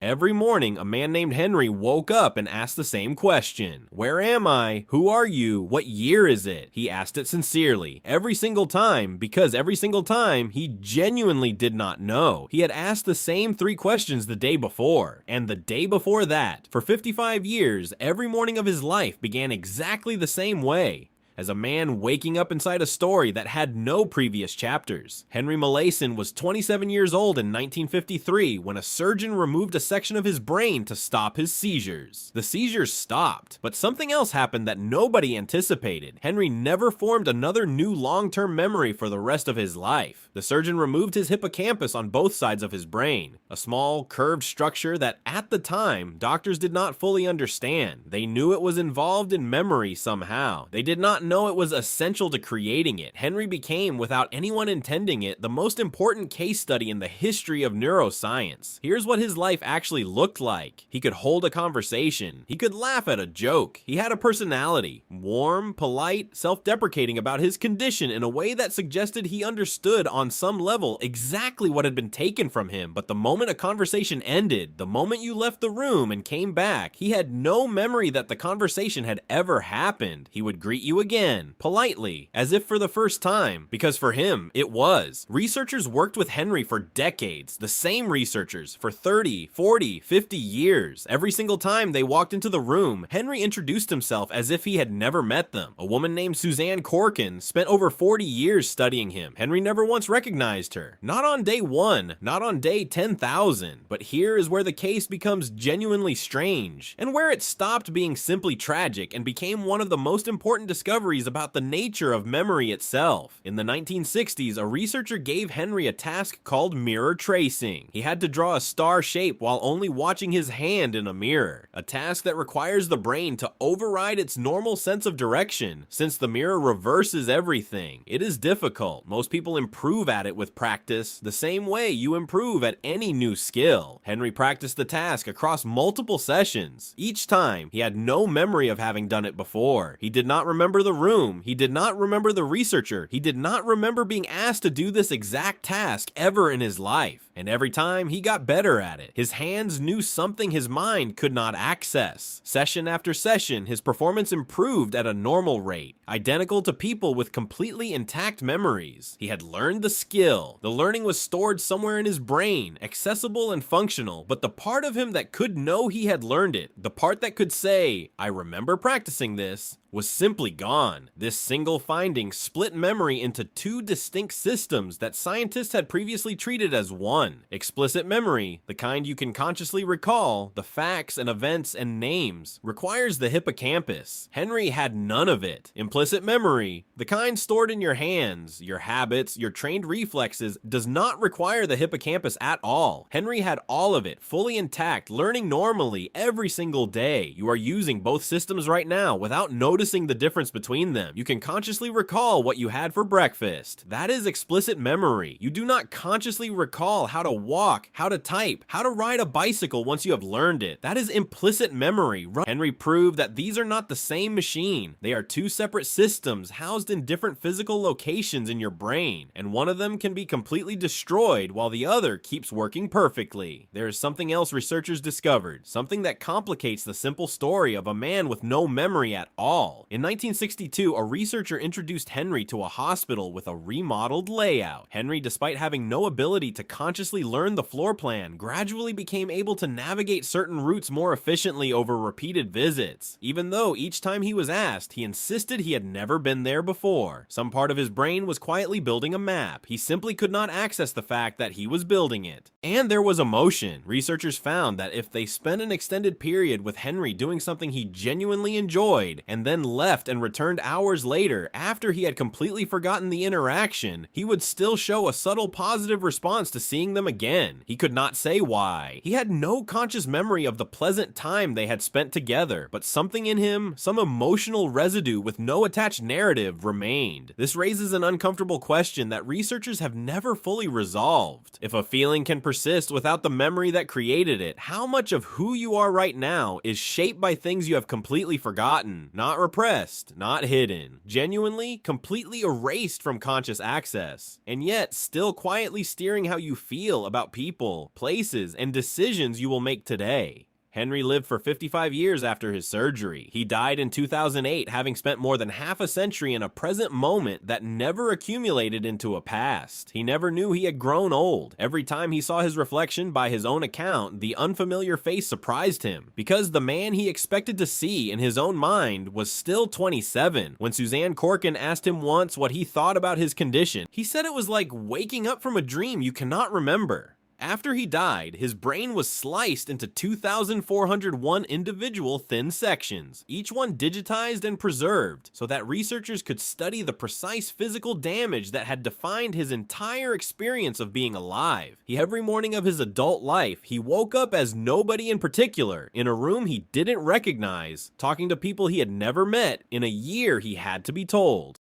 Every morning, a man named Henry woke up and asked the same question. Where am I? Who are you? What year is it? He asked it sincerely, every single time, because every single time, he genuinely did not know. He had asked the same 3 questions the day before, and the day before that. For 55 years, every morning of his life began exactly the same way, as a man waking up inside a story that had no previous chapters. Henry Molaison was 27 years old in 1953 when a surgeon removed a section of his brain to stop his seizures. The seizures stopped, but something else happened that nobody anticipated. Henry never formed another new long-term memory for the rest of his life. The surgeon removed his hippocampus on both sides of his brain, a small, curved structure that at the time, doctors did not fully understand. They knew it was involved in memory somehow. They did not know it was essential to creating it. Henry became, without anyone intending it, the most important case study in the history of neuroscience. Here's what his life actually looked like. He could hold a conversation. He could laugh at a joke. He had a personality. Warm, polite, self-deprecating about his condition in a way that suggested he understood on some level exactly what had been taken from him. But the moment a conversation ended, the moment you left the room and came back, he had no memory that the conversation had ever happened. He would greet you again, politely, as if for the first time, because for him, it was. Researchers worked with Henry for decades, the same researchers, for 30, 40, 50 years. Every single time they walked into the room, Henry introduced himself as if he had never met them. A woman named Suzanne Corkin spent over 40 years studying him. Henry never once recognized her. Not on day 1, not on day 10,000, but here is where the case becomes genuinely strange, and where it stopped being simply tragic and became one of the most important discoveries about the nature of memory itself. In the 1960s, a researcher gave Henry a task called mirror tracing. He had to draw a star shape while only watching his hand in a mirror, a task that requires the brain to override its normal sense of direction, since the mirror reverses everything. It is difficult. Most people improve at it with practice, the same way you improve at any new skill. Henry practiced the task across multiple sessions. Each time, he had no memory of having done it before. He did not remember the room. He did not remember the researcher. He did not remember being asked to do this exact task ever in his life. And every time, he got better at it. His hands knew something his mind could not access. Session after session, his performance improved at a normal rate, identical to people with completely intact memories. He had learned the skill. The learning was stored somewhere in his brain, accessible and functional, but the part of him that could know he had learned it, the part that could say, "I remember practicing this," was simply gone. This single finding split memory into 2 distinct systems that scientists had previously treated as one. Explicit memory, the kind you can consciously recall, the facts and events and names, requires the hippocampus. Henry had none of it. Implicit memory, the kind stored in your hands, your habits, your trained reflexes, does not require the hippocampus at all. Henry had all of it, fully intact, learning normally every single day. You are using both systems right now without noticing the difference between them. You can consciously recall what you had for breakfast. That is explicit memory. You do not consciously recall how to walk, how to type, how to ride a bicycle once you have learned it. That is implicit memory. Henry proved that these are not the same machine. They are 2 separate systems housed in different physical locations in your brain, and one of them can be completely destroyed while the other keeps working perfectly. There is something else researchers discovered, something that complicates the simple story of a man with no memory at all. In 1962, a researcher introduced Henry to a hospital with a remodeled layout. Henry, despite having no ability to consciously learn the floor plan, gradually became able to navigate certain routes more efficiently over repeated visits. Even though each time he was asked, he insisted he had never been there before. Some part of his brain was quietly building a map. He simply could not access the fact that he was building it. And there was emotion. Researchers found that if they spent an extended period with Henry doing something he genuinely enjoyed, and then left and returned hours later after he had completely forgotten the interaction, he would still show a subtle positive response to seeing them again. He could not say why. He had no conscious memory of the pleasant time they had spent together, but something in him, some emotional residue with no attached narrative, remained. This raises an uncomfortable question that researchers have never fully resolved. If a feeling can persist without the memory that created it, how much of who you are right now is shaped by things you have completely forgotten, not repressed, not hidden, genuinely, completely erased from conscious access, and yet still quietly steering how you feel about people, places, and decisions you will make today. Henry lived for 55 years after his surgery. He died in 2008, having spent more than half a century in a present moment that never accumulated into a past. He never knew he had grown old. Every time he saw his reflection, by his own account, the unfamiliar face surprised him, because the man he expected to see in his own mind was still 27. When Suzanne Corkin asked him once what he thought about his condition, he said it was like waking up from a dream you cannot remember. After he died, his brain was sliced into 2,401 individual thin sections, each one digitized and preserved, so that researchers could study the precise physical damage that had defined his entire experience of being alive. Every morning of his adult life, he woke up as nobody in particular, in a room he didn't recognize, talking to people he had never met, in a year he had to be told.